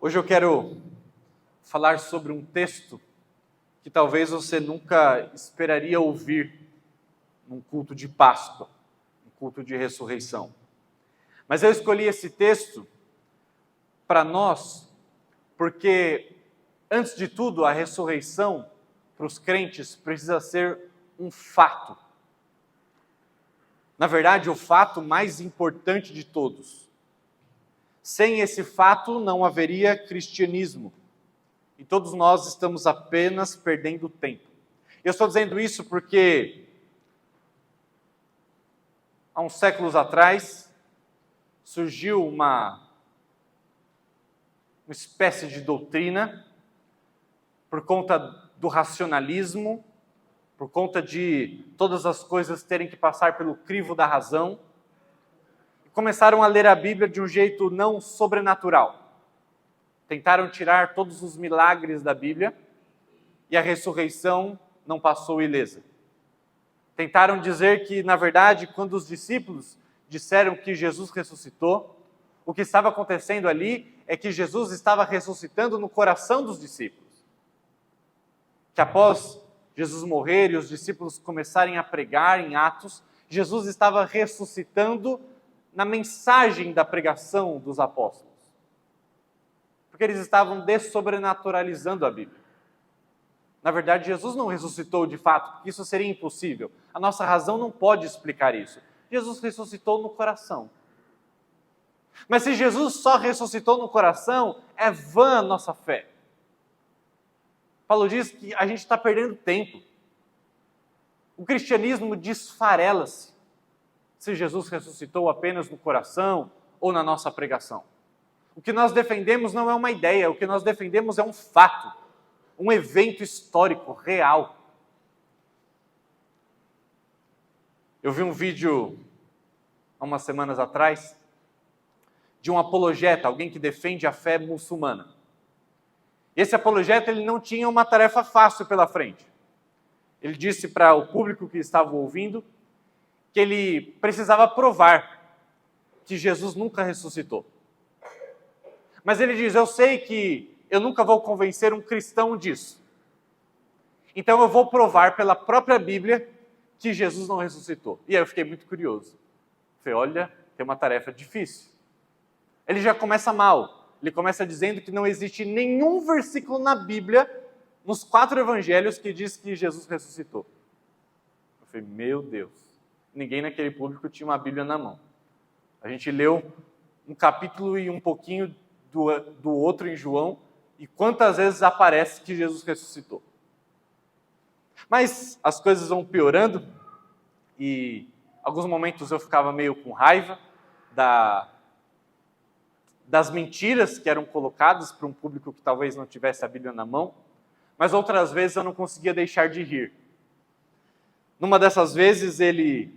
Hoje eu quero falar sobre um texto que talvez você nunca esperaria ouvir num culto de Páscoa, um culto de ressurreição. Mas eu escolhi esse texto para nós porque, antes de tudo, a ressurreição para os crentes precisa ser um fato. Na verdade, o fato mais importante de todos. Sem esse fato não haveria cristianismo. E todos nós estamos apenas perdendo tempo. Eu estou dizendo isso porque há uns séculos atrás surgiu uma espécie de doutrina por conta do racionalismo, por conta de todas as coisas terem que passar pelo crivo da razão. Começaram a ler a Bíblia de um jeito não sobrenatural. Tentaram tirar todos os milagres da Bíblia e a ressurreição não passou ilesa. Tentaram dizer que, na verdade, quando os discípulos disseram que Jesus ressuscitou, o que estava acontecendo ali é que Jesus estava ressuscitando no coração dos discípulos. Que após Jesus morrer e os discípulos começarem a pregar em Atos, Jesus estava ressuscitando na mensagem da pregação dos apóstolos. Porque eles estavam dessobrenaturalizando a Bíblia. Na verdade, Jesus não ressuscitou de fato, porque isso seria impossível. A nossa razão não pode explicar isso. Jesus ressuscitou no coração. Mas se Jesus só ressuscitou no coração, é vã a nossa fé. Paulo diz que a gente está perdendo tempo. O cristianismo desfarela-se se Jesus ressuscitou apenas no coração ou na nossa pregação. O que nós defendemos não é uma ideia, o que nós defendemos é um fato, um evento histórico, real. Eu vi um vídeo há umas semanas atrás de um apologeta, alguém que defende a fé muçulmana. Esse apologeta ele não tinha uma tarefa fácil pela frente. Ele disse para o público que estava ouvindo que ele precisava provar que Jesus nunca ressuscitou. Mas ele diz, eu sei que eu nunca vou convencer um cristão disso. Então eu vou provar pela própria Bíblia que Jesus não ressuscitou. E aí eu fiquei muito curioso. Falei, olha, tem uma tarefa difícil. Ele já começa mal. Ele começa dizendo que não existe nenhum versículo na Bíblia, nos 4 evangelhos, que diz que Jesus ressuscitou. Eu falei, meu Deus. Ninguém naquele público tinha uma Bíblia na mão. A gente leu um capítulo e um pouquinho do outro em João, e quantas vezes aparece que Jesus ressuscitou. Mas as coisas vão piorando, e alguns momentos eu ficava meio com raiva das mentiras que eram colocadas para um público que talvez não tivesse a Bíblia na mão, mas outras vezes eu não conseguia deixar de rir. Numa dessas vezes ele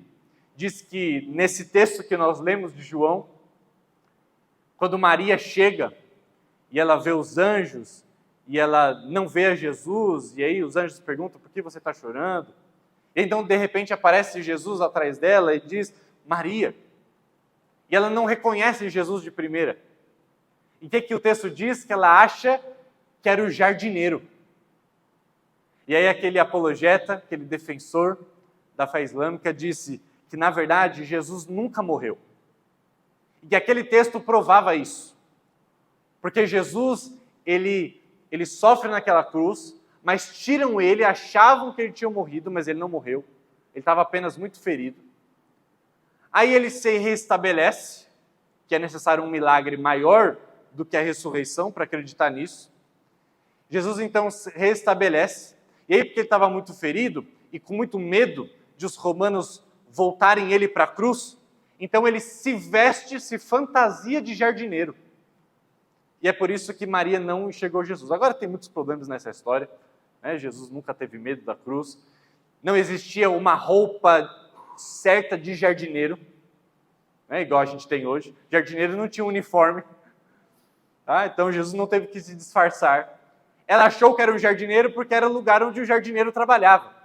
diz que nesse texto que nós lemos de João, quando Maria chega e ela vê os anjos e ela não vê a Jesus, e aí os anjos perguntam, por que você está chorando? E então de repente aparece Jesus atrás dela e diz, Maria. E ela não reconhece Jesus de primeira. E o que o texto diz? Que ela acha que era o jardineiro. E aí aquele apologeta, aquele defensor da fé islâmica disse que, na verdade, Jesus nunca morreu. E que aquele texto provava isso. Porque Jesus, ele sofre naquela cruz, mas tiram ele, achavam que ele tinha morrido, mas ele não morreu. Ele estava apenas muito ferido. Aí ele se restabelece, que é necessário um milagre maior do que a ressurreição para acreditar nisso. Jesus então se restabelece, e aí porque ele estava muito ferido e com muito medo de os romanos voltarem ele para a cruz, então ele se veste, se fantasia de jardineiro. E é por isso que Maria não enxergou Jesus. Agora tem muitos problemas nessa história, né? Jesus nunca teve medo da cruz, não existia uma roupa certa de jardineiro, né? Igual a gente tem hoje. Jardineiro não tinha uniforme, tá? Então Jesus não teve que se disfarçar. Ela achou que era um jardineiro porque era o lugar onde o jardineiro trabalhava.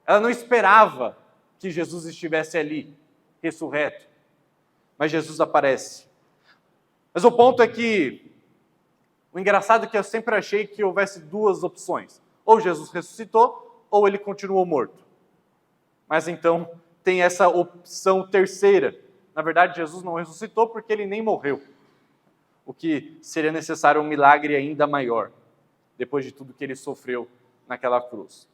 Ela não esperava que Jesus estivesse ali, ressurreto. Mas Jesus aparece. Mas o ponto é que, o engraçado é que eu sempre achei que houvesse duas opções. Ou Jesus ressuscitou, ou ele continuou morto. Mas então tem essa opção terceira. Na verdade, Jesus não ressuscitou porque ele nem morreu. O que seria necessário um milagre ainda maior, depois de tudo que ele sofreu naquela cruz.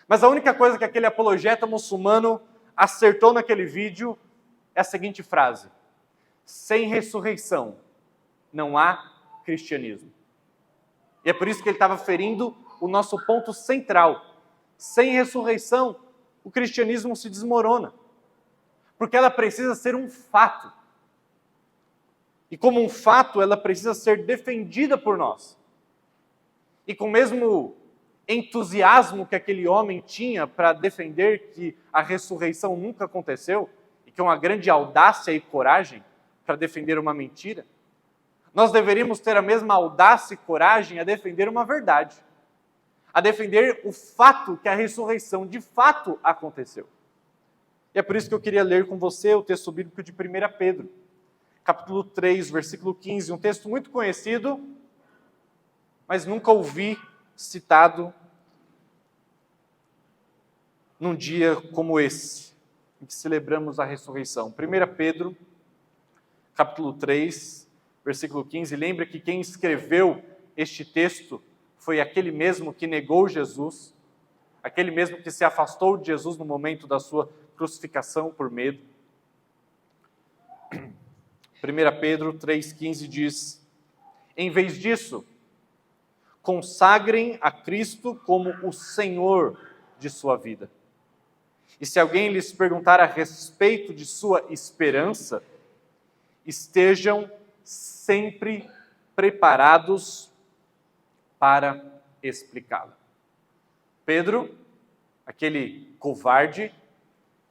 Mas a única coisa que aquele apologeta muçulmano acertou naquele vídeo é a seguinte frase: sem ressurreição não há cristianismo. E é por isso que ele estava ferindo o nosso ponto central. Sem ressurreição, o cristianismo se desmorona. Porque ela precisa ser um fato. E como um fato, ela precisa ser defendida por nós. E com o mesmo entusiasmo que aquele homem tinha para defender que a ressurreição nunca aconteceu, e que é uma grande audácia e coragem para defender uma mentira, nós deveríamos ter a mesma audácia e coragem a defender uma verdade, a defender o fato que a ressurreição de fato aconteceu. E é por isso que eu queria ler com você o texto bíblico de 1 Pedro, capítulo 3, versículo 15, um texto muito conhecido, mas nunca ouvi citado num dia como esse, em que celebramos a ressurreição. 1 Pedro, capítulo 3, versículo 15, lembra que quem escreveu este texto foi aquele mesmo que negou Jesus, aquele mesmo que se afastou de Jesus no momento da sua crucificação por medo. 1 Pedro 3,15 diz: em vez disso, consagrem a Cristo como o Senhor de sua vida. E se alguém lhes perguntar a respeito de sua esperança, estejam sempre preparados para explicá-la. Pedro, aquele covarde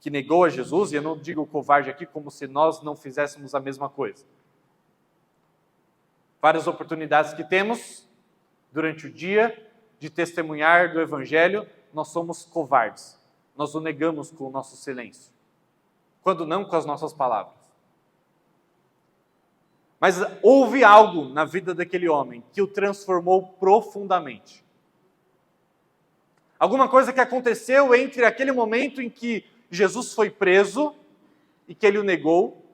que negou a Jesus, e eu não digo covarde aqui como se nós não fizéssemos a mesma coisa. Várias oportunidades que temos durante o dia de testemunhar do Evangelho, nós somos covardes. Nós o negamos com o nosso silêncio, quando não com as nossas palavras. Mas houve algo na vida daquele homem que o transformou profundamente. Alguma coisa que aconteceu entre aquele momento em que Jesus foi preso e que ele o negou,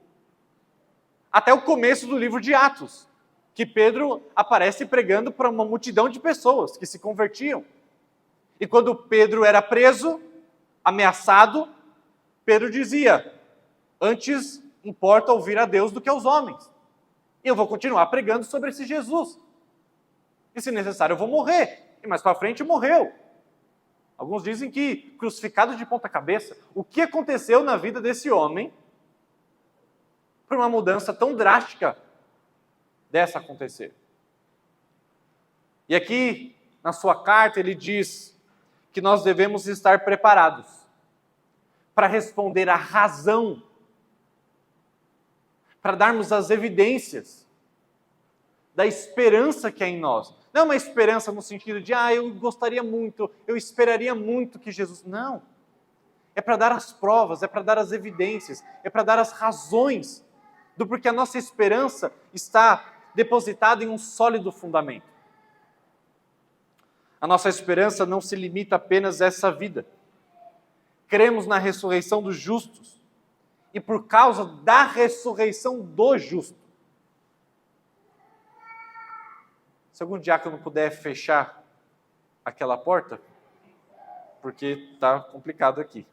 até o começo do livro de Atos, que Pedro aparece pregando para uma multidão de pessoas que se convertiam. E quando Pedro era preso, ameaçado, Pedro dizia: antes importa ouvir a Deus do que aos homens. E eu vou continuar pregando sobre esse Jesus. E se necessário eu vou morrer. E mais para frente morreu. Alguns dizem que crucificado de ponta cabeça. O que aconteceu na vida desse homem para uma mudança tão drástica dessa acontecer? E aqui, na sua carta, ele diz que nós devemos estar preparados para responder à razão, para darmos as evidências da esperança que é em nós. Não é uma esperança no sentido de, eu gostaria muito, eu esperaria muito que Jesus... Não. É para dar as provas, é para dar as evidências, é para dar as razões do porquê a nossa esperança está depositada em um sólido fundamento. A nossa esperança não se limita apenas a essa vida. Cremos na ressurreição dos justos e por causa da ressurreição do justo. Se algum diácono puder fechar aquela porta, porque está complicado aqui.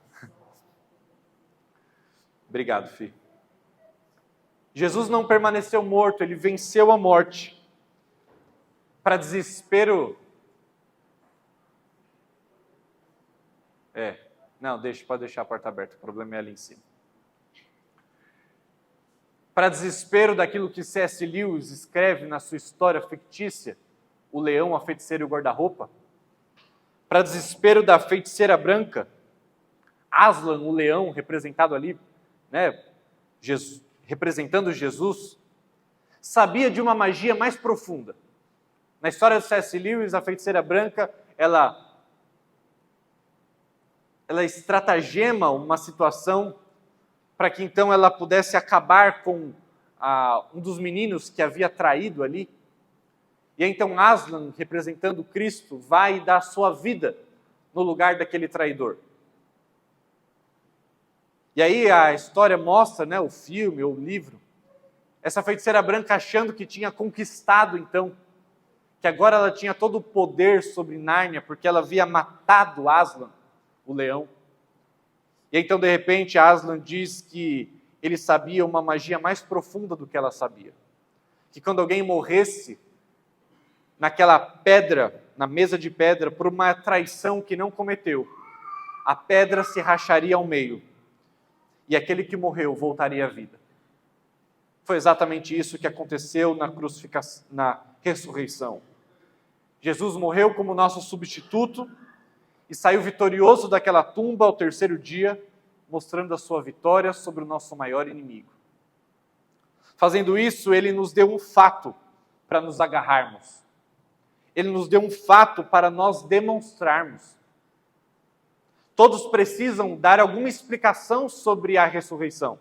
Obrigado, filho. Jesus não permaneceu morto, ele venceu a morte. Para desespero... pode deixar a porta aberta, o problema é ali em cima. Para desespero daquilo que C.S. Lewis escreve na sua história fictícia, O Leão, a Feiticeira e o Guarda-Roupa, para desespero da feiticeira branca, Aslan, o leão, representado ali, representando Jesus, sabia de uma magia mais profunda. Na história de C.S. Lewis, a feiticeira branca, ela estratagema uma situação para que então ela pudesse acabar com um dos meninos que havia traído ali. E então Aslan, representando Cristo, vai dar sua vida no lugar daquele traidor. E aí a história mostra, o filme ou o livro, essa feiticeira branca achando que tinha conquistado então, que agora ela tinha todo o poder sobre Nárnia, porque ela havia matado Aslan, o leão. E então de repente Aslan diz que ele sabia uma magia mais profunda do que ela sabia. Que quando alguém morresse naquela pedra, na mesa de pedra, por uma traição que não cometeu, a pedra se racharia ao meio. E aquele que morreu voltaria à vida. Foi exatamente isso que aconteceu na crucificação, na ressurreição. Jesus morreu como nosso substituto e saiu vitorioso daquela tumba ao terceiro dia, mostrando a sua vitória sobre o nosso maior inimigo. Fazendo isso, ele nos deu um fato para nos agarrarmos. Ele nos deu um fato para nós demonstrarmos. Todos precisam dar alguma explicação sobre a ressurreição.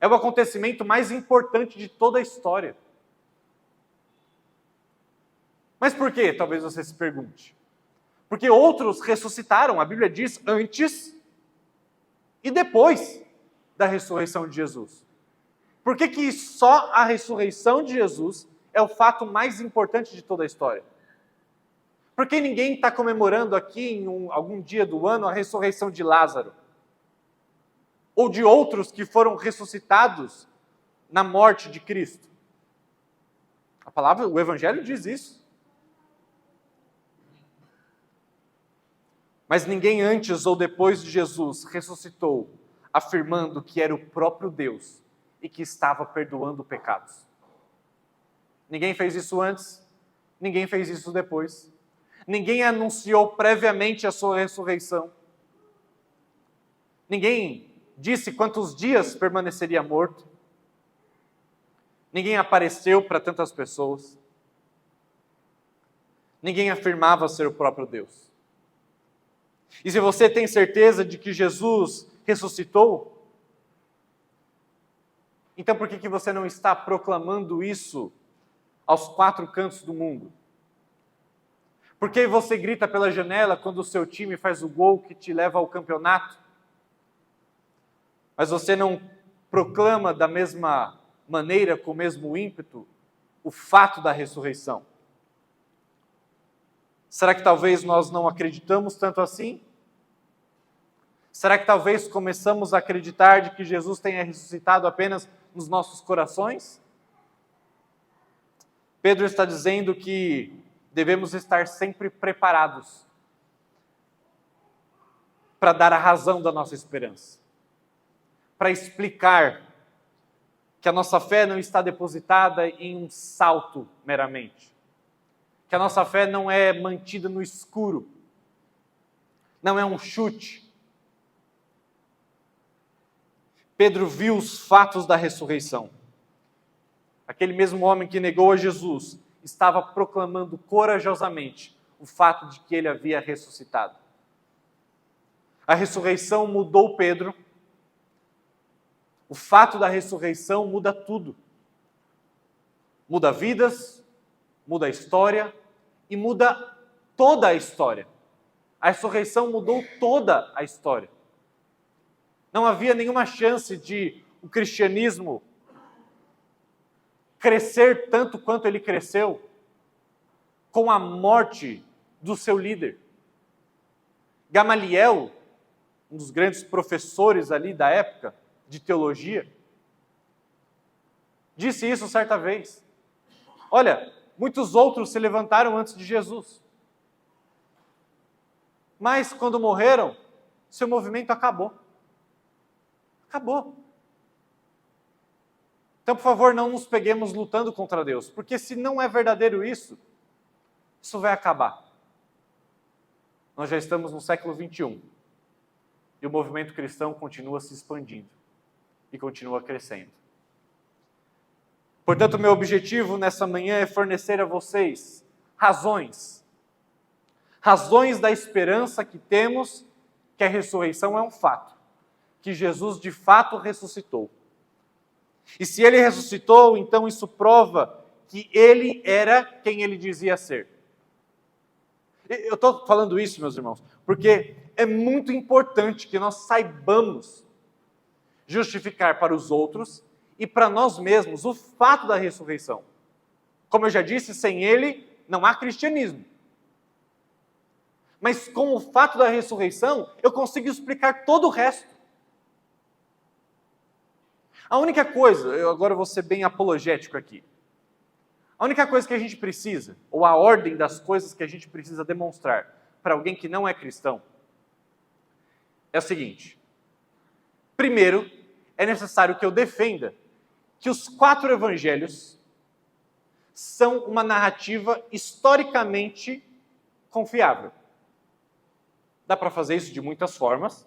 É o acontecimento mais importante de toda a história. Mas por quê? Talvez você se pergunte. Porque outros ressuscitaram, a Bíblia diz, antes e depois da ressurreição de Jesus. Por que só a ressurreição de Jesus é o fato mais importante de toda a história? Por que ninguém está comemorando aqui em algum dia do ano a ressurreição de Lázaro? Ou de outros que foram ressuscitados na morte de Cristo? O Evangelho diz isso. Mas ninguém antes ou depois de Jesus ressuscitou, afirmando que era o próprio Deus e que estava perdoando pecados. Ninguém fez isso antes, ninguém fez isso depois. Ninguém anunciou previamente a sua ressurreição. Ninguém disse quantos dias permaneceria morto. Ninguém apareceu para tantas pessoas. Ninguém afirmava ser o próprio Deus. E se você tem certeza de que Jesus ressuscitou, então por que você não está proclamando isso aos quatro cantos do mundo? Por que você grita pela janela quando o seu time faz o gol que te leva ao campeonato? Mas você não proclama da mesma maneira, com o mesmo ímpeto, o fato da ressurreição? Será que talvez nós não acreditamos tanto assim? Será que talvez começamos a acreditar de que Jesus tenha ressuscitado apenas nos nossos corações? Pedro está dizendo que devemos estar sempre preparados para dar a razão da nossa esperança, para explicar que a nossa fé não está depositada em um salto meramente, que a nossa fé não é mantida no escuro, não é um chute. Pedro viu os fatos da ressurreição. Aquele mesmo homem que negou a Jesus estava proclamando corajosamente o fato de que ele havia ressuscitado. A ressurreição mudou Pedro. O fato da ressurreição muda tudo. Muda vidas, muda a história e muda toda a história. A ressurreição mudou toda a história. Não havia nenhuma chance de o cristianismo crescer tanto quanto ele cresceu com a morte do seu líder. Gamaliel, um dos grandes professores ali da época de teologia, disse isso certa vez. Olha, muitos outros se levantaram antes de Jesus. Mas quando morreram, seu movimento acabou. Acabou. Então, por favor, não nos peguemos lutando contra Deus, porque se não é verdadeiro isso vai acabar. Nós já estamos no século 21 e o movimento cristão continua se expandindo e continua crescendo. Portanto, meu objetivo nessa manhã é fornecer a vocês razões da esperança que temos que a ressurreição é um fato, que Jesus de fato ressuscitou. E se ele ressuscitou, então isso prova que ele era quem ele dizia ser. Eu estou falando isso, meus irmãos, porque é muito importante que nós saibamos justificar para os outros e para nós mesmos o fato da ressurreição. Como eu já disse, sem ele não há cristianismo. Mas com o fato da ressurreição, eu consigo explicar todo o resto. A única coisa, eu agora vou ser bem apologético aqui. A única coisa que a gente precisa, ou a ordem das coisas que a gente precisa demonstrar para alguém que não é cristão, é o seguinte. Primeiro, é necessário que eu defenda que os 4 evangelhos são uma narrativa historicamente confiável. Dá para fazer isso de muitas formas,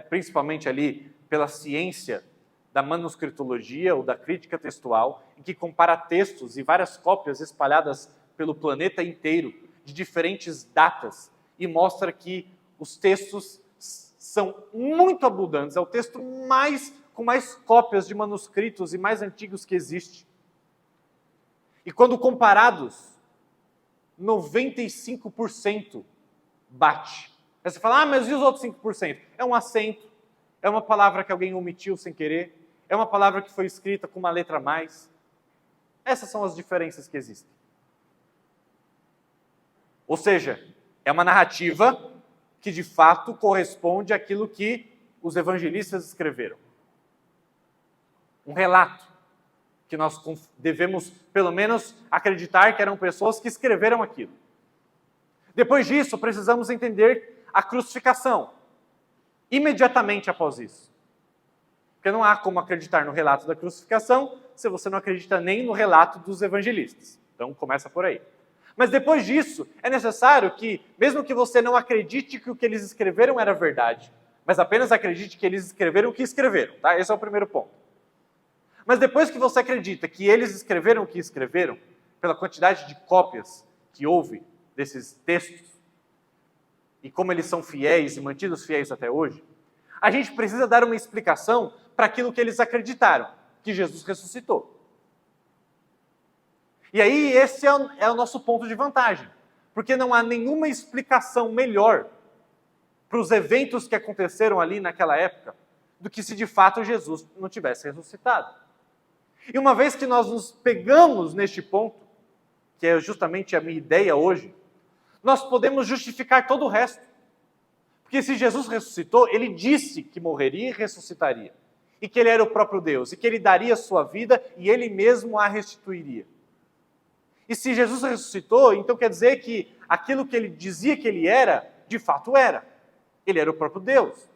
principalmente ali pela ciência da manuscritologia ou da crítica textual, em que compara textos e várias cópias espalhadas pelo planeta inteiro, de diferentes datas, e mostra que os textos são muito abundantes, é o texto com mais cópias de manuscritos e mais antigos que existe. E quando comparados, 95% bate. Aí você fala, mas e os outros 5%? É um acento, é uma palavra que alguém omitiu sem querer, é uma palavra que foi escrita com uma letra a mais. Essas são as diferenças que existem. Ou seja, é uma narrativa que de fato corresponde àquilo que os evangelistas escreveram. Um relato que nós devemos, pelo menos, acreditar que eram pessoas que escreveram aquilo. Depois disso, precisamos entender a crucificação. Imediatamente após isso. Porque não há como acreditar no relato da crucificação se você não acredita nem no relato dos evangelistas. Então, começa por aí. Mas depois disso, é necessário que, mesmo que você não acredite que o que eles escreveram era verdade, mas apenas acredite que eles escreveram o que escreveram, tá? Esse é o primeiro ponto. Mas depois que você acredita que eles escreveram o que escreveram, pela quantidade de cópias que houve desses textos, e como eles são fiéis e mantidos fiéis até hoje, a gente precisa dar uma explicação para aquilo que eles acreditaram, que Jesus ressuscitou. E aí esse é o nosso ponto de vantagem, porque não há nenhuma explicação melhor para os eventos que aconteceram ali naquela época do que se de fato Jesus não tivesse ressuscitado. E uma vez que nós nos pegamos neste ponto, que é justamente a minha ideia hoje, nós podemos justificar todo o resto. Porque se Jesus ressuscitou, ele disse que morreria e ressuscitaria. E que ele era o próprio Deus, e que ele daria a sua vida e ele mesmo a restituiria. E se Jesus ressuscitou, então quer dizer que aquilo que ele dizia que ele era, de fato era. Ele era o próprio Deus.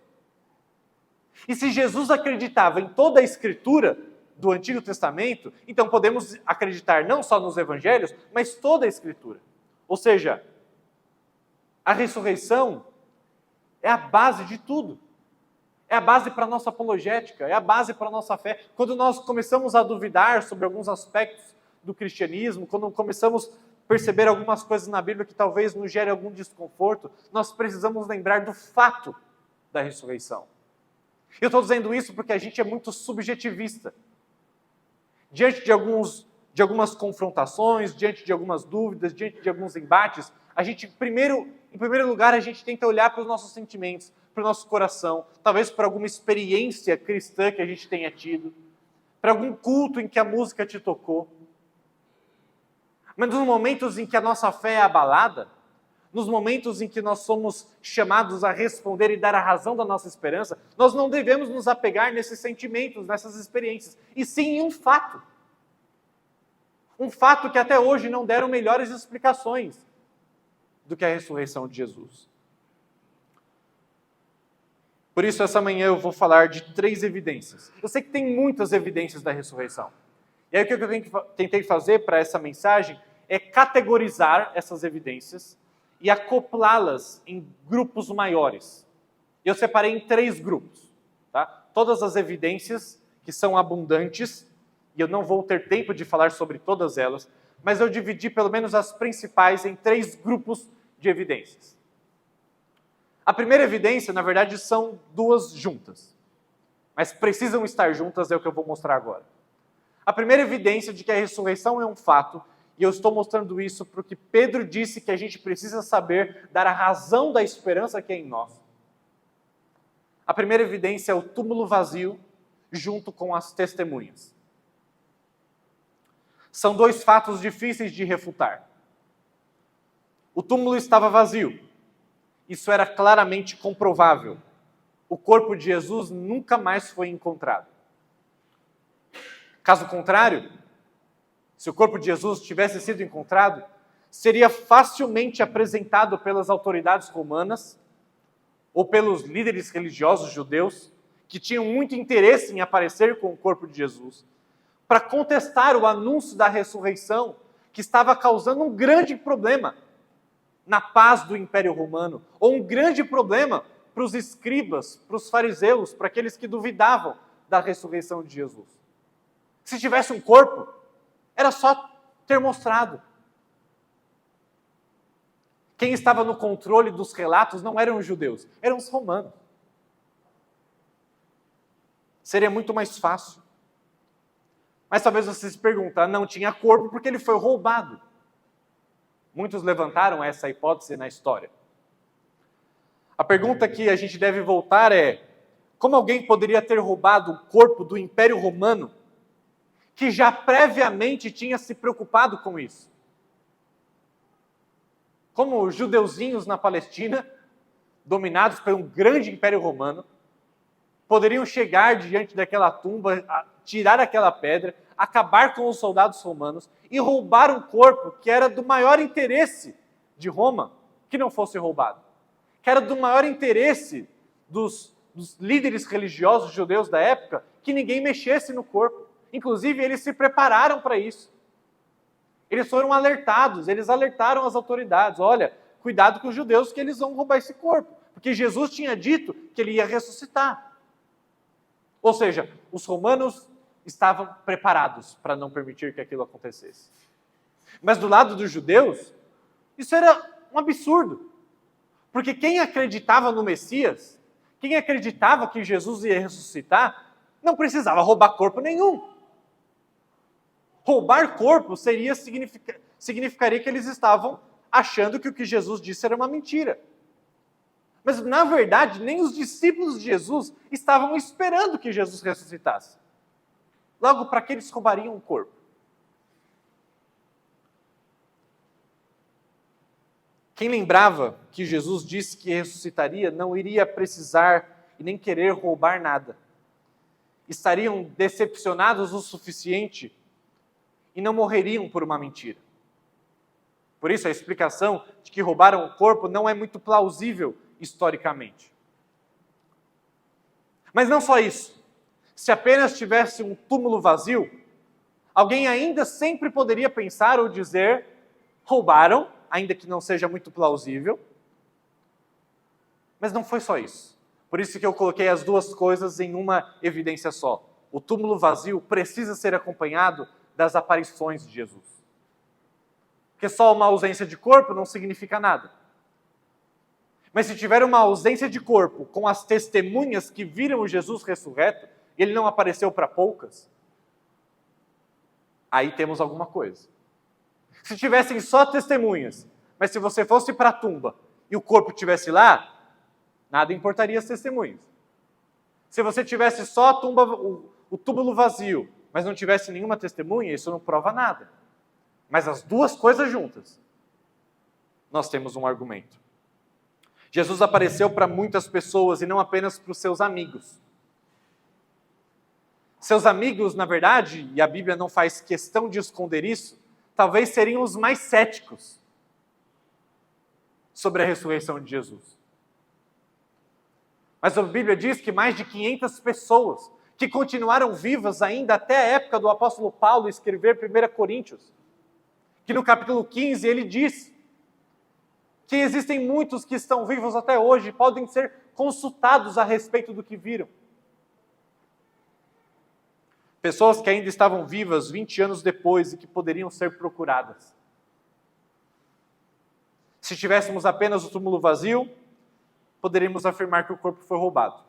E se Jesus acreditava em toda a Escritura do Antigo Testamento, então podemos acreditar não só nos Evangelhos, mas toda a Escritura. Ou seja, a ressurreição é a base de tudo. É a base para a nossa apologética, é a base para a nossa fé. Quando nós começamos a duvidar sobre alguns aspectos do cristianismo, quando começamos a perceber algumas coisas na Bíblia que talvez nos gere algum desconforto, nós precisamos lembrar do fato da ressurreição. Eu estou dizendo isso porque a gente é muito subjetivista. Diante de algumas confrontações, diante de algumas dúvidas, diante de alguns embates, a gente, em primeiro lugar, a gente tenta olhar para os nossos sentimentos, para o nosso coração, talvez para alguma experiência cristã que a gente tenha tido, para algum culto em que a música te tocou. Mas nos momentos em que a nossa fé é abalada, nos momentos em que nós somos chamados a responder e dar a razão da nossa esperança, nós não devemos nos apegar nesses sentimentos, nessas experiências, e sim em um fato. Um fato que até hoje não deram melhores explicações do que a ressurreição de Jesus. Por isso, essa manhã eu vou falar de 3 evidências. Eu sei que tem muitas evidências da ressurreição. E aí o que eu tentei fazer para essa mensagem é categorizar essas evidências e acoplá-las em grupos maiores. Eu separei em 3 grupos. Tá? Todas as evidências que são abundantes, e eu não vou ter tempo de falar sobre todas elas, mas eu dividi pelo menos as principais em 3 grupos de evidências. A primeira evidência, na verdade, são 2 juntas. Mas precisam estar juntas, é o que eu vou mostrar agora. A primeira evidência de que a ressurreição é um fato, e eu estou mostrando isso porque Pedro disse que a gente precisa saber dar a razão da esperança que é em nós. A primeira evidência é o túmulo vazio, junto com as testemunhas. São dois fatos difíceis de refutar. O túmulo estava vazio. Isso era claramente comprovável. O corpo de Jesus nunca mais foi encontrado. Caso contrário, se o corpo de Jesus tivesse sido encontrado, seria facilmente apresentado pelas autoridades romanas ou pelos líderes religiosos judeus, que tinham muito interesse em aparecer com o corpo de Jesus, para contestar o anúncio da ressurreição, que estava causando um grande problema na paz do Império Romano, ou um grande problema para os escribas, para os fariseus, para aqueles que duvidavam da ressurreição de Jesus. Se tivesse um corpo, era só ter mostrado. Quem estava no controle dos relatos não eram os judeus, eram os romanos. Seria muito mais fácil. Mas talvez você se pergunte, não tinha corpo porque ele foi roubado. Muitos levantaram essa hipótese na história. A pergunta que a gente deve voltar é: como alguém poderia ter roubado o corpo do Império Romano, que já previamente tinha se preocupado com isso? Como os judeuzinhos na Palestina, dominados por um grande Império Romano, poderiam chegar diante daquela tumba, tirar aquela pedra, acabar com os soldados romanos e roubar um corpo que era do maior interesse de Roma que não fosse roubado, que era do maior interesse dos líderes religiosos judeus da época que ninguém mexesse no corpo. Inclusive, eles se prepararam para isso. Eles foram alertados, eles alertaram as autoridades: olha, cuidado com os judeus que eles vão roubar esse corpo, porque Jesus tinha dito que ele ia ressuscitar. Ou seja, os romanos estavam preparados para não permitir que aquilo acontecesse. Mas do lado dos judeus, isso era um absurdo. Porque quem acreditava no Messias, quem acreditava que Jesus ia ressuscitar, não precisava roubar corpo nenhum. Roubar corpo significaria que eles estavam achando que o que Jesus disse era uma mentira. Mas, na verdade, nem os discípulos de Jesus estavam esperando que Jesus ressuscitasse. Logo, para que eles roubariam o corpo? Quem lembrava que Jesus disse que ressuscitaria não iria precisar e nem querer roubar nada. Estariam decepcionados o suficiente e não morreriam por uma mentira. Por isso, a explicação de que roubaram o corpo não é muito plausível historicamente. Mas não só isso. Se apenas tivesse um túmulo vazio, alguém ainda sempre poderia pensar ou dizer: roubaram, ainda que não seja muito plausível. Mas não foi só isso. Por isso que eu coloquei as duas coisas em uma evidência só. O túmulo vazio precisa ser acompanhado das aparições de Jesus. Porque só uma ausência de corpo não significa nada. Mas se tiver uma ausência de corpo com as testemunhas que viram o Jesus ressurreto, e ele não apareceu para poucas, aí temos alguma coisa. Se tivessem só testemunhas, mas se você fosse para a tumba e o corpo estivesse lá, nada importaria as testemunhas. Se você tivesse só a tumba, o túmulo vazio, mas não tivesse nenhuma testemunha, isso não prova nada. Mas as duas coisas juntas, nós temos um argumento. Jesus apareceu para muitas pessoas e não apenas para os seus amigos. Seus amigos, na verdade, e a Bíblia não faz questão de esconder isso, talvez seriam os mais céticos sobre a ressurreição de Jesus. Mas a Bíblia diz que mais de 500 pessoas que continuaram vivas ainda até a época do apóstolo Paulo escrever 1 Coríntios, que no capítulo 15 ele diz que existem muitos que estão vivos até hoje e podem ser consultados a respeito do que viram. Pessoas que ainda estavam vivas 20 anos depois e que poderiam ser procuradas. Se tivéssemos apenas o túmulo vazio, poderíamos afirmar que o corpo foi roubado.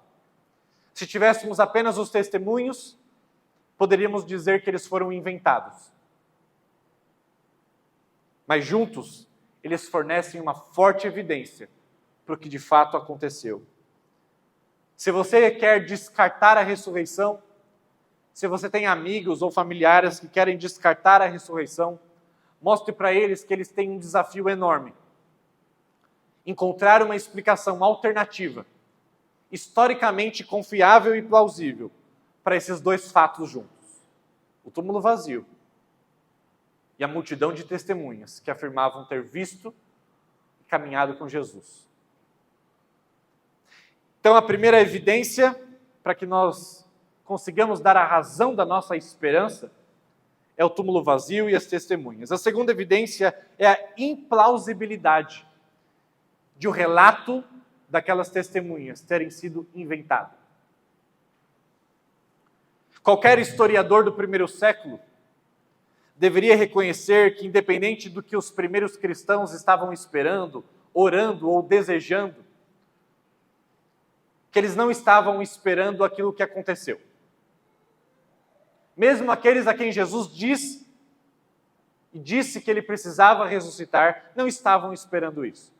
Se tivéssemos apenas os testemunhos, poderíamos dizer que eles foram inventados. Mas juntos, eles fornecem uma forte evidência para o que de fato aconteceu. Se você quer descartar a ressurreição, se você tem amigos ou familiares que querem descartar a ressurreição, mostre para eles que eles têm um desafio enorme. Encontrar uma explicação alternativa, historicamente confiável e plausível, para esses dois fatos juntos. O túmulo vazio e a multidão de testemunhas que afirmavam ter visto e caminhado com Jesus. Então, a primeira evidência para que nós consigamos dar a razão da nossa esperança é o túmulo vazio e as testemunhas. A segunda evidência é a implausibilidade de o relato daquelas testemunhas terem sido inventado. Qualquer historiador do primeiro século deveria reconhecer que, independente do que os primeiros cristãos estavam esperando, orando ou desejando, que eles não estavam esperando aquilo que aconteceu. Mesmo aqueles a quem Jesus disse que ele precisava ressuscitar, não estavam esperando isso.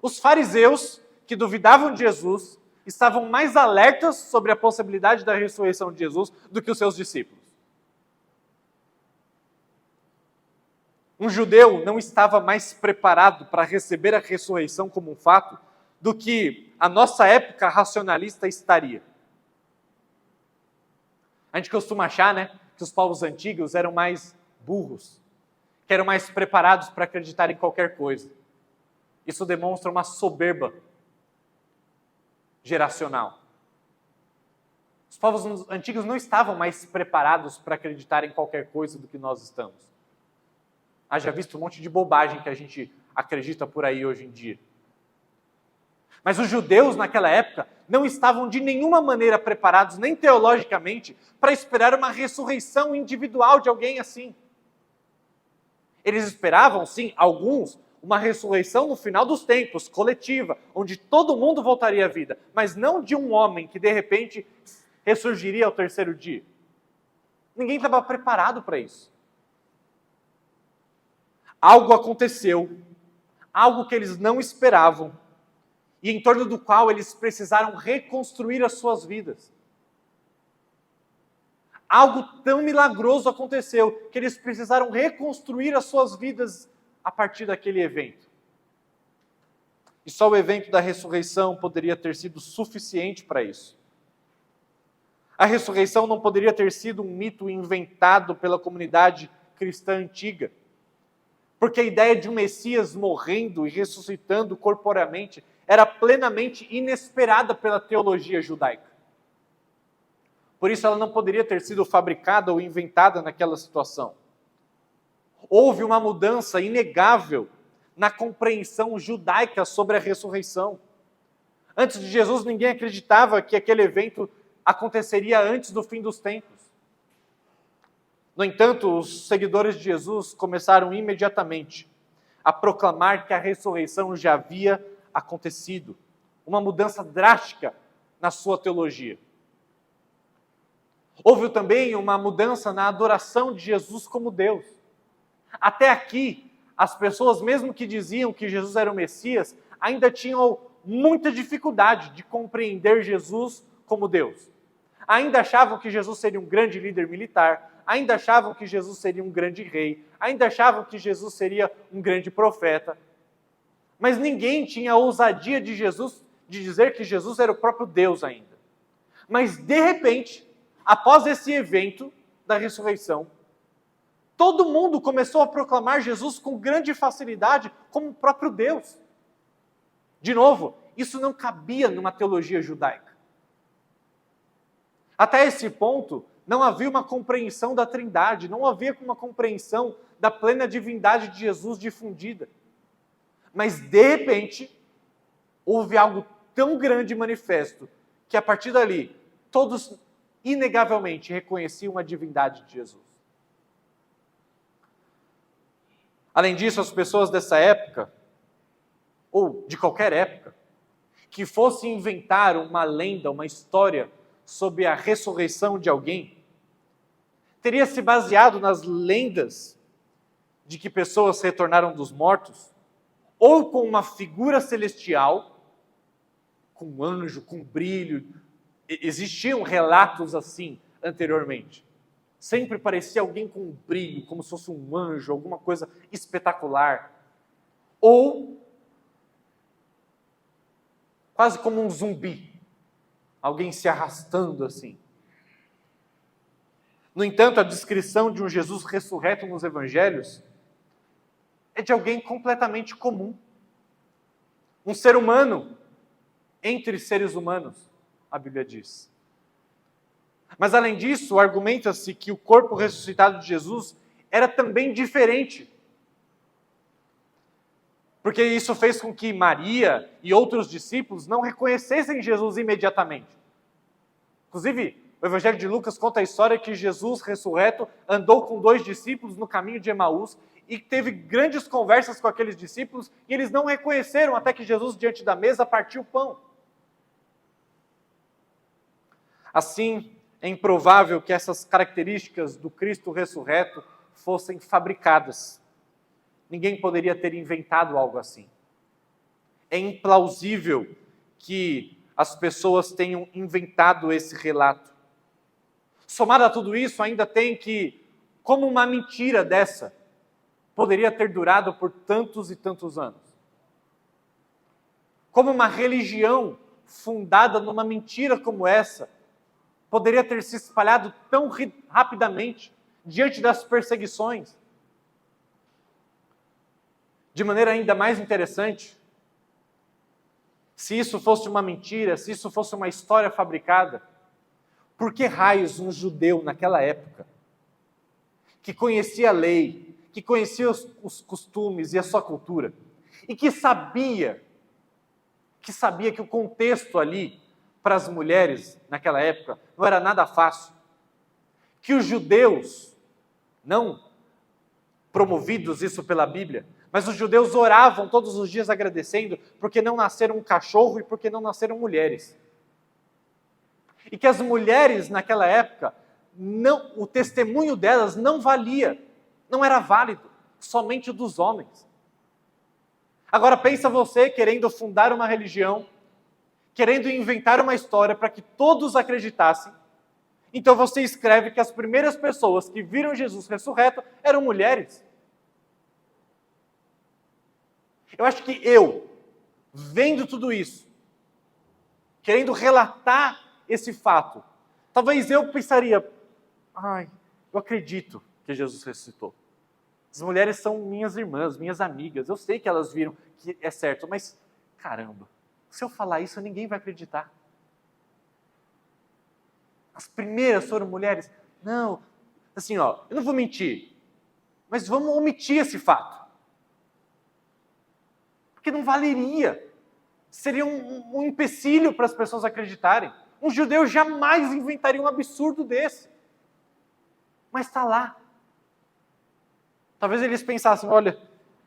Os fariseus, que duvidavam de Jesus, estavam mais alertas sobre a possibilidade da ressurreição de Jesus do que os seus discípulos. Um judeu não estava mais preparado para receber a ressurreição como um fato do que a nossa época racionalista estaria. A gente costuma achar, que os povos antigos eram mais burros, que eram mais preparados para acreditar em qualquer coisa. Isso demonstra uma soberba geracional. Os povos antigos não estavam mais preparados para acreditar em qualquer coisa do que nós estamos. Haja visto um monte de bobagem que a gente acredita por aí hoje em dia. Mas os judeus, naquela época, não estavam de nenhuma maneira preparados, nem teologicamente, para esperar uma ressurreição individual de alguém assim. Eles esperavam, sim, alguns, uma ressurreição no final dos tempos, coletiva, onde todo mundo voltaria à vida, mas não de um homem que, de repente, ressurgiria ao terceiro dia. Ninguém estava preparado para isso. Algo aconteceu, algo que eles não esperavam, e em torno do qual eles precisaram reconstruir as suas vidas. Algo tão milagroso aconteceu que eles precisaram reconstruir as suas vidas a partir daquele evento. E só o evento da ressurreição poderia ter sido suficiente para isso. A ressurreição não poderia ter sido um mito inventado pela comunidade cristã antiga, porque a ideia de um Messias morrendo e ressuscitando corporeamente era plenamente inesperada pela teologia judaica. Por isso ela não poderia ter sido fabricada ou inventada naquela situação. Houve uma mudança inegável na compreensão judaica sobre a ressurreição. Antes de Jesus, ninguém acreditava que aquele evento aconteceria antes do fim dos tempos. No entanto, os seguidores de Jesus começaram imediatamente a proclamar que a ressurreição já havia acontecido. Uma mudança drástica na sua teologia. Houve também uma mudança na adoração de Jesus como Deus. Até aqui, as pessoas, mesmo que diziam que Jesus era o Messias, ainda tinham muita dificuldade de compreender Jesus como Deus. Ainda achavam que Jesus seria um grande líder militar, ainda achavam que Jesus seria um grande rei, ainda achavam que Jesus seria um grande profeta. Mas ninguém tinha a ousadia de dizer que Jesus era o próprio Deus ainda. Mas, de repente, após esse evento da ressurreição, todo mundo começou a proclamar Jesus com grande facilidade como o próprio Deus. De novo, isso não cabia numa teologia judaica. Até esse ponto, não havia uma compreensão da Trindade, não havia uma compreensão da plena divindade de Jesus difundida. Mas, de repente, houve algo tão grande e manifesto, que a partir dali, todos inegavelmente reconheciam a divindade de Jesus. Além disso, as pessoas dessa época, ou de qualquer época, que fossem inventar uma lenda, uma história sobre a ressurreição de alguém, teria se baseado nas lendas de que pessoas retornaram dos mortos, ou com uma figura celestial, com um anjo, com brilho. Existiam relatos assim anteriormente. Sempre parecia alguém com um brilho, como se fosse um anjo, alguma coisa espetacular. Ou quase como um zumbi, alguém se arrastando assim. No entanto, a descrição de um Jesus ressurreto nos evangelhos é de alguém completamente comum. Um ser humano entre seres humanos, a Bíblia diz. Mas além disso, argumenta-se que o corpo ressuscitado de Jesus era também diferente. Porque isso fez com que Maria e outros discípulos não reconhecessem Jesus imediatamente. Inclusive, o Evangelho de Lucas conta a história que Jesus ressurreto andou com 2 discípulos no caminho de Emaús e teve grandes conversas com aqueles discípulos e eles não reconheceram até que Jesus, diante da mesa, partiu o pão. Assim, é improvável que essas características do Cristo ressurreto fossem fabricadas. Ninguém poderia ter inventado algo assim. É implausível que as pessoas tenham inventado esse relato. Somado a tudo isso, ainda tem que, como uma mentira dessa, poderia ter durado por tantos e tantos anos. Como uma religião fundada numa mentira como essa, poderia ter se espalhado tão rapidamente diante das perseguições. De maneira ainda mais interessante, se isso fosse uma mentira, se isso fosse uma história fabricada, por que raios um judeu naquela época, que conhecia a lei, que conhecia os costumes e a sua cultura, e que sabia que o contexto ali para as mulheres naquela época não era nada fácil, que os judeus, não promovidos isso pela Bíblia, mas os judeus oravam todos os dias agradecendo porque não nasceram um cachorro e porque não nasceram mulheres. E que as mulheres naquela época, o testemunho delas não valia, não era válido, somente o dos homens. Agora pensa você querendo fundar uma religião, querendo inventar uma história para que todos acreditassem, então você escreve que as primeiras pessoas que viram Jesus ressurreto eram mulheres. Eu acho que vendo tudo isso, querendo relatar esse fato, talvez eu pensaria, eu acredito que Jesus ressuscitou. As mulheres são minhas irmãs, minhas amigas, eu sei que elas viram que é certo, mas caramba, se eu falar isso ninguém vai acreditar. As primeiras foram mulheres? Não, assim eu não vou mentir, mas vamos omitir esse fato. Porque não valeria. Seria um empecilho para as pessoas acreditarem. Um judeu jamais inventaria um absurdo desse. Mas está lá. Talvez eles pensassem, olha,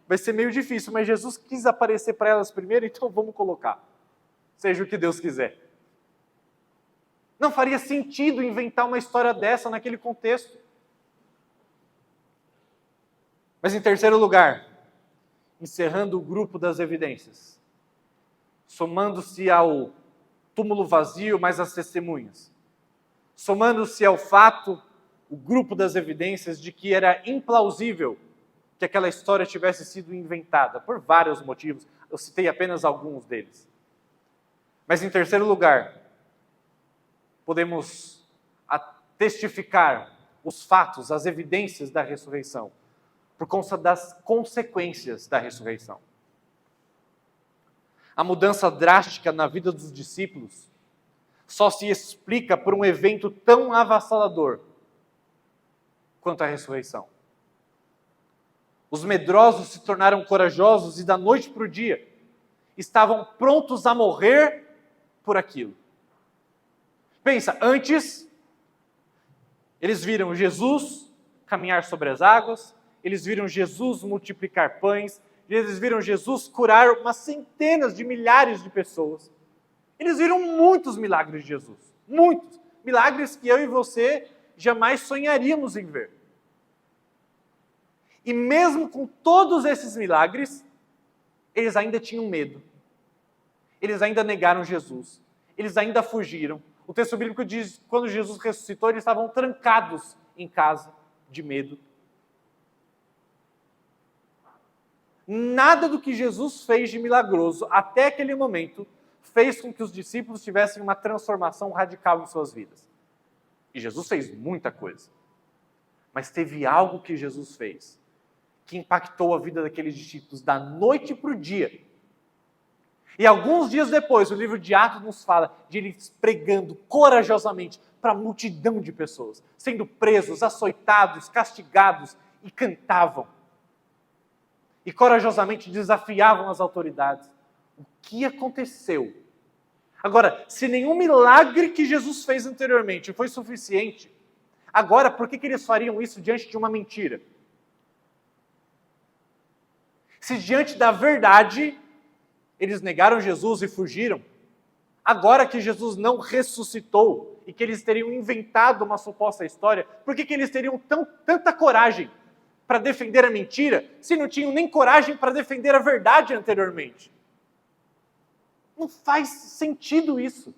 vai ser meio difícil, mas Jesus quis aparecer para elas primeiro, então vamos colocar. Seja o que Deus quiser. Não faria sentido inventar uma história dessa naquele contexto. Mas em terceiro lugar, encerrando o grupo das evidências, somando-se ao túmulo vazio, mais as testemunhas, somando-se ao fato, o grupo das evidências de que era implausível que aquela história tivesse sido inventada, por vários motivos, eu citei apenas alguns deles. Mas em terceiro lugar, podemos testificar os fatos, as evidências da ressurreição, por conta das consequências da ressurreição. A mudança drástica na vida dos discípulos só se explica por um evento tão avassalador quanto a ressurreição. Os medrosos se tornaram corajosos e da noite para o dia estavam prontos a morrer por aquilo. Pensa, antes eles viram Jesus caminhar sobre as águas, eles viram Jesus multiplicar pães, eles viram Jesus curar umas centenas de milhares de pessoas. Eles viram muitos milagres de Jesus, muitos. Milagres que eu e você jamais sonharíamos em ver. E mesmo com todos esses milagres, eles ainda tinham medo. Eles ainda negaram Jesus. Eles ainda fugiram. O texto bíblico diz que quando Jesus ressuscitou, eles estavam trancados em casa de medo. Nada do que Jesus fez de milagroso até aquele momento fez com que os discípulos tivessem uma transformação radical em suas vidas. E Jesus fez muita coisa. Mas teve algo que Jesus fez que impactou a vida daqueles discípulos da noite para o dia. E alguns dias depois, o livro de Atos nos fala de eles pregando corajosamente para a multidão de pessoas, sendo presos, açoitados, castigados, e cantavam. E corajosamente desafiavam as autoridades. O que aconteceu? Agora, se nenhum milagre que Jesus fez anteriormente foi suficiente, agora por que eles fariam isso diante de uma mentira? Se diante da verdade eles negaram Jesus e fugiram, agora que Jesus não ressuscitou e que eles teriam inventado uma suposta história, por que eles teriam tanta coragem para defender a mentira, se não tinham nem coragem para defender a verdade anteriormente? Não faz sentido isso.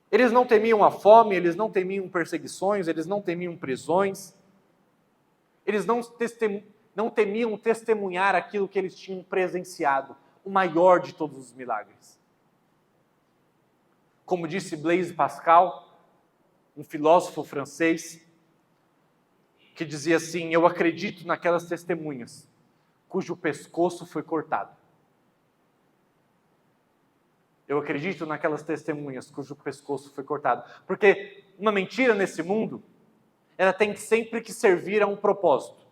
Eles não temiam a fome, eles não temiam perseguições, eles não temiam prisões, eles não temiam testemunhar aquilo que eles tinham presenciado, o maior de todos os milagres. Como disse Blaise Pascal, um filósofo francês, que dizia assim: eu acredito naquelas testemunhas cujo pescoço foi cortado. Eu acredito naquelas testemunhas cujo pescoço foi cortado. Porque uma mentira nesse mundo, ela tem sempre que servir a um propósito.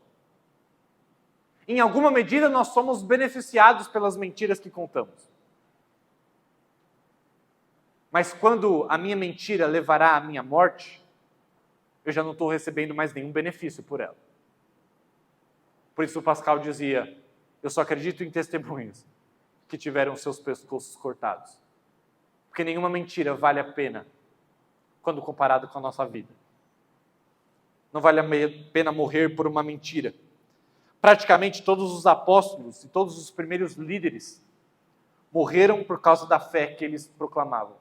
Em alguma medida, nós somos beneficiados pelas mentiras que contamos. Mas quando a minha mentira levará à minha morte, eu já não estou recebendo mais nenhum benefício por ela. Por isso o Pascal dizia: eu só acredito em testemunhas que tiveram seus pescoços cortados. Porque nenhuma mentira vale a pena quando comparado com a nossa vida. Não vale a pena morrer por uma mentira. Praticamente todos os apóstolos e todos os primeiros líderes morreram por causa da fé que eles proclamavam.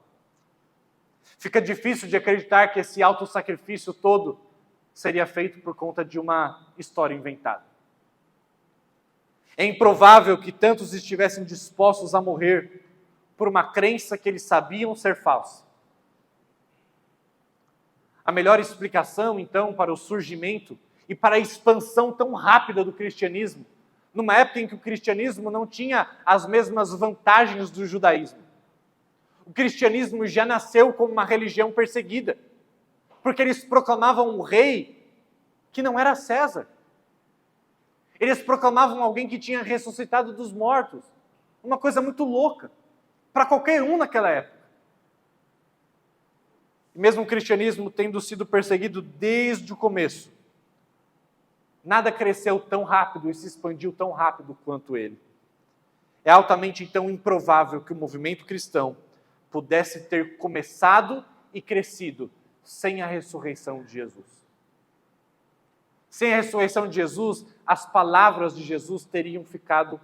Fica difícil de acreditar que esse autossacrifício todo seria feito por conta de uma história inventada. É improvável que tantos estivessem dispostos a morrer por uma crença que eles sabiam ser falsa. A melhor explicação, então, para o surgimento e para a expansão tão rápida do cristianismo, numa época em que o cristianismo não tinha as mesmas vantagens do judaísmo. O cristianismo já nasceu como uma religião perseguida, porque eles proclamavam um rei que não era César. Eles proclamavam alguém que tinha ressuscitado dos mortos. Uma coisa muito louca, para qualquer um naquela época. E mesmo o cristianismo tendo sido perseguido desde o começo, nada cresceu tão rápido e se expandiu tão rápido quanto ele. É altamente, então, improvável que o movimento cristão pudesse ter começado e crescido sem a ressurreição de Jesus. Sem a ressurreição de Jesus, as palavras de Jesus teriam ficado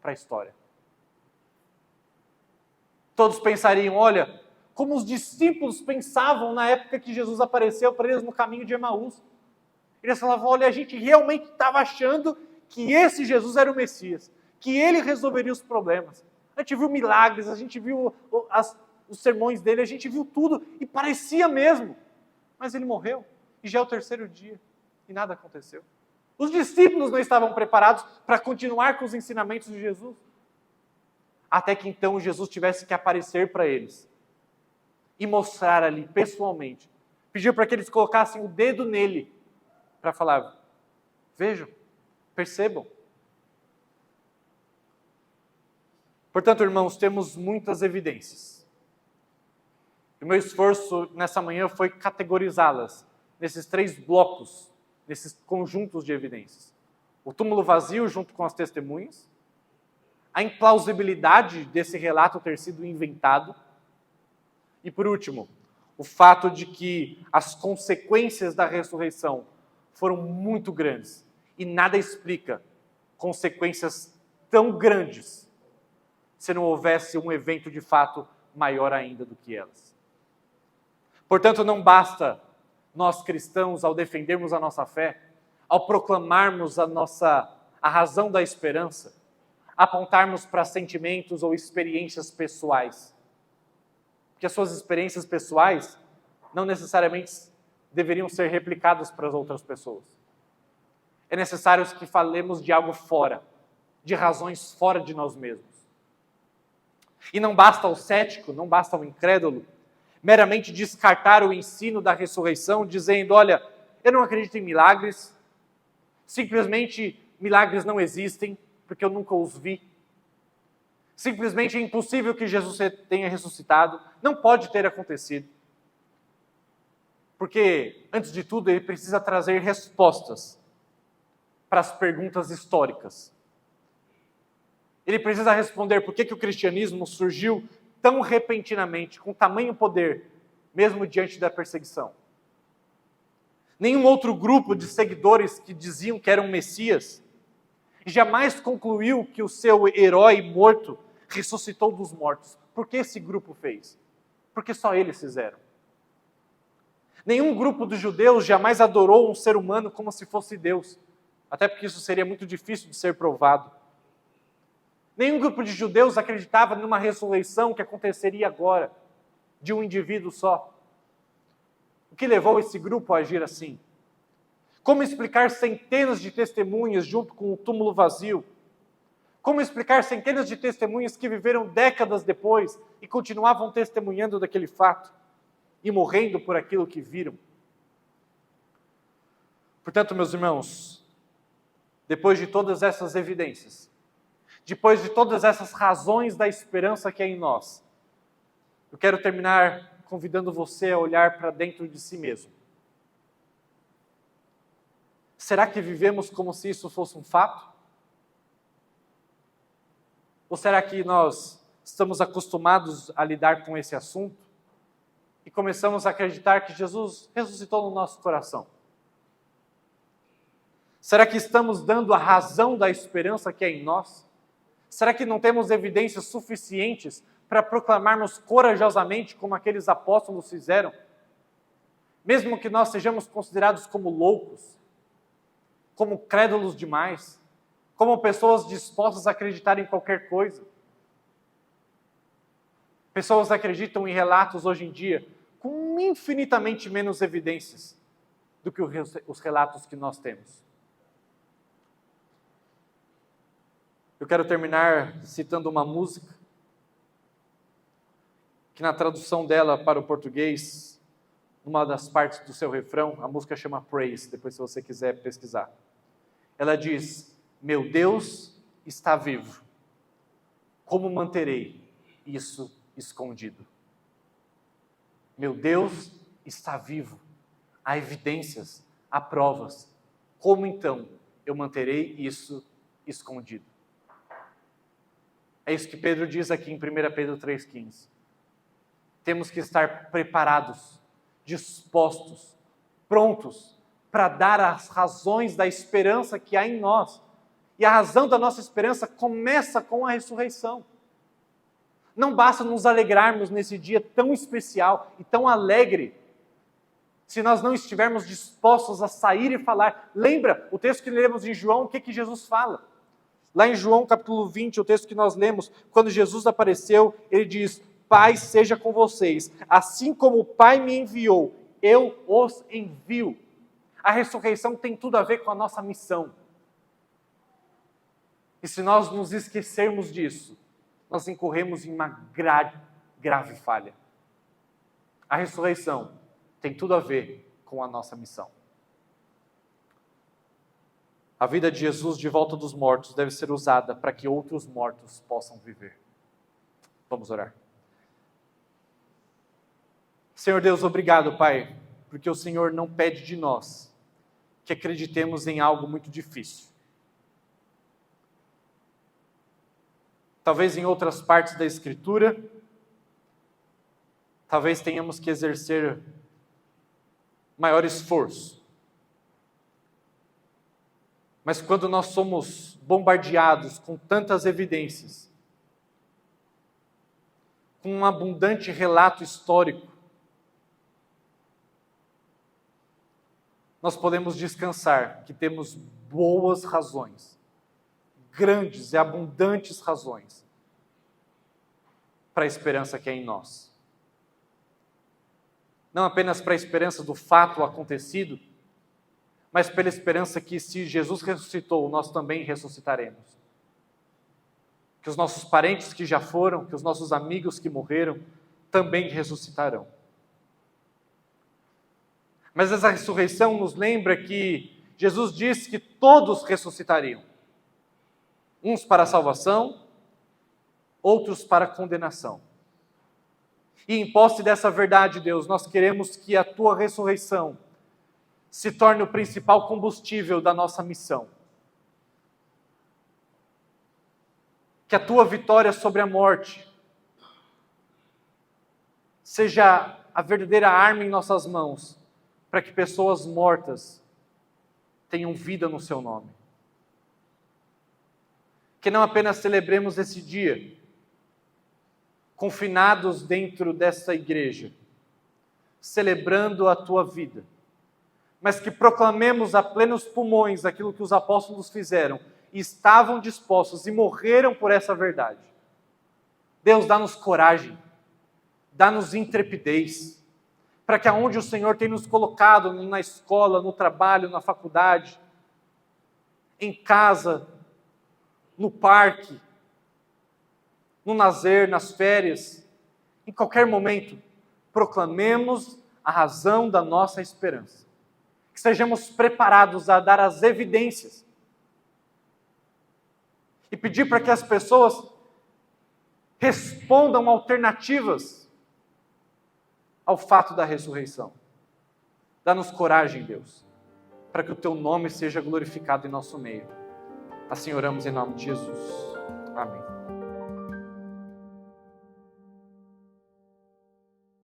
para a história. Todos pensariam: olha, como os discípulos pensavam na época que Jesus apareceu para eles no caminho de Emaús. Eles falavam: olha, a gente realmente estava achando que esse Jesus era o Messias, que ele resolveria os problemas. A gente viu milagres, a gente viu os sermões dele, a gente viu tudo e parecia mesmo. Mas ele morreu e já é o terceiro dia e nada aconteceu. Os discípulos não estavam preparados para continuar com os ensinamentos de Jesus. Até que então Jesus tivesse que aparecer para eles e mostrar ali pessoalmente. Pediu para que eles colocassem o dedo nele para falar: vejam, percebam. Portanto, irmãos, temos muitas evidências. O meu esforço nessa manhã foi categorizá-las nesses 3 blocos, nesses conjuntos de evidências. O túmulo vazio junto com as testemunhas, a implausibilidade desse relato ter sido inventado e, por último, o fato de que as consequências da ressurreição foram muito grandes e nada explica consequências tão grandes se não houvesse um evento de fato maior ainda do que elas. Portanto, não basta nós cristãos, ao defendermos a nossa fé, ao proclamarmos a razão da esperança, apontarmos para sentimentos ou experiências pessoais. Porque as suas experiências pessoais não necessariamente deveriam ser replicadas para as outras pessoas. É necessário que falemos de algo fora, de razões fora de nós mesmos. E não basta ao cético, não basta ao incrédulo, meramente descartar o ensino da ressurreição, dizendo, olha, eu não acredito em milagres, simplesmente milagres não existem, porque eu nunca os vi. Simplesmente é impossível que Jesus tenha ressuscitado, não pode ter acontecido. Porque, antes de tudo, ele precisa trazer respostas para as perguntas históricas. Ele precisa responder por que o cristianismo surgiu tão repentinamente, com tamanho poder, mesmo diante da perseguição. Nenhum outro grupo de seguidores que diziam que eram Messias jamais concluiu que o seu herói morto ressuscitou dos mortos. Por que esse grupo fez? Porque só eles fizeram. Nenhum grupo dos judeus jamais adorou um ser humano como se fosse Deus, até porque isso seria muito difícil de ser provado. Nenhum grupo de judeus acreditava numa ressurreição que aconteceria agora, de um indivíduo só. O que levou esse grupo a agir assim? Como explicar centenas de testemunhas junto com o túmulo vazio? Como explicar centenas de testemunhas que viveram décadas depois e continuavam testemunhando daquele fato e morrendo por aquilo que viram? Portanto, meus irmãos, depois de todas essas evidências, depois de todas essas razões da esperança que é em nós, eu quero terminar convidando você a olhar para dentro de si mesmo. Será que vivemos como se isso fosse um fato? Ou será que nós estamos acostumados a lidar com esse assunto e começamos a acreditar que Jesus ressuscitou no nosso coração? Será que estamos dando a razão da esperança que é em nós? Será que não temos evidências suficientes para proclamarmos corajosamente como aqueles apóstolos fizeram? Mesmo que nós sejamos considerados como loucos, como crédulos demais, como pessoas dispostas a acreditar em qualquer coisa. Pessoas acreditam em relatos hoje em dia com infinitamente menos evidências do que os relatos que nós temos. Eu quero terminar citando uma música que na tradução dela para o português, numa das partes do seu refrão, a música chama Praise, depois se você quiser pesquisar. Ela diz, meu Deus está vivo, como manterei isso escondido? Meu Deus está vivo, há evidências, há provas, como então eu manterei isso escondido? É isso que Pedro diz aqui em 1 Pedro 3,15. Temos que estar preparados, dispostos, prontos para dar as razões da esperança que há em nós. E a razão da nossa esperança começa com a ressurreição. Não basta nos alegrarmos nesse dia tão especial e tão alegre, se nós não estivermos dispostos a sair e falar. Lembra o texto que lemos em João, o que Jesus fala? Lá em João capítulo 20, o texto que nós lemos, quando Jesus apareceu, ele diz, Pai seja com vocês, assim como o Pai me enviou, eu os envio. A ressurreição tem tudo a ver com a nossa missão. E se nós nos esquecermos disso, nós incorremos em uma grave falha. A ressurreição tem tudo a ver com a nossa missão. A vida de Jesus de volta dos mortos deve ser usada para que outros mortos possam viver. Vamos orar. Senhor Deus, obrigado, Pai, porque o Senhor não pede de nós que acreditemos em algo muito difícil. Talvez em outras partes da Escritura, talvez tenhamos que exercer maior esforço. Mas quando nós somos bombardeados com tantas evidências, com um abundante relato histórico, nós podemos descansar que temos boas razões, grandes e abundantes razões, para a esperança que é em nós. Não apenas para a esperança do fato acontecido, mas pela esperança que, se Jesus ressuscitou, nós também ressuscitaremos. Que os nossos parentes que já foram, que os nossos amigos que morreram, também ressuscitarão. Mas essa ressurreição nos lembra que Jesus disse que todos ressuscitariam. Uns para a salvação, outros para a condenação. E em posse dessa verdade, Deus, nós queremos que a Tua ressurreição se torne o principal combustível da nossa missão. Que a Tua vitória sobre a morte seja a verdadeira arma em nossas mãos, para que pessoas mortas tenham vida no Seu nome. Que não apenas celebremos esse dia, confinados dentro dessa igreja, celebrando a Tua vida, mas que proclamemos a plenos pulmões aquilo que os apóstolos fizeram, e estavam dispostos e morreram por essa verdade. Deus, dá-nos coragem, dá-nos intrepidez, para que aonde o Senhor tem nos colocado, na escola, no trabalho, na faculdade, em casa, no parque, no lazer, nas férias, em qualquer momento, proclamemos a razão da nossa esperança. Que sejamos preparados a dar as evidências e pedir para que as pessoas respondam alternativas ao fato da ressurreição. Dá-nos coragem, Deus, para que o Teu nome seja glorificado em nosso meio. Assim oramos em nome de Jesus. Amém.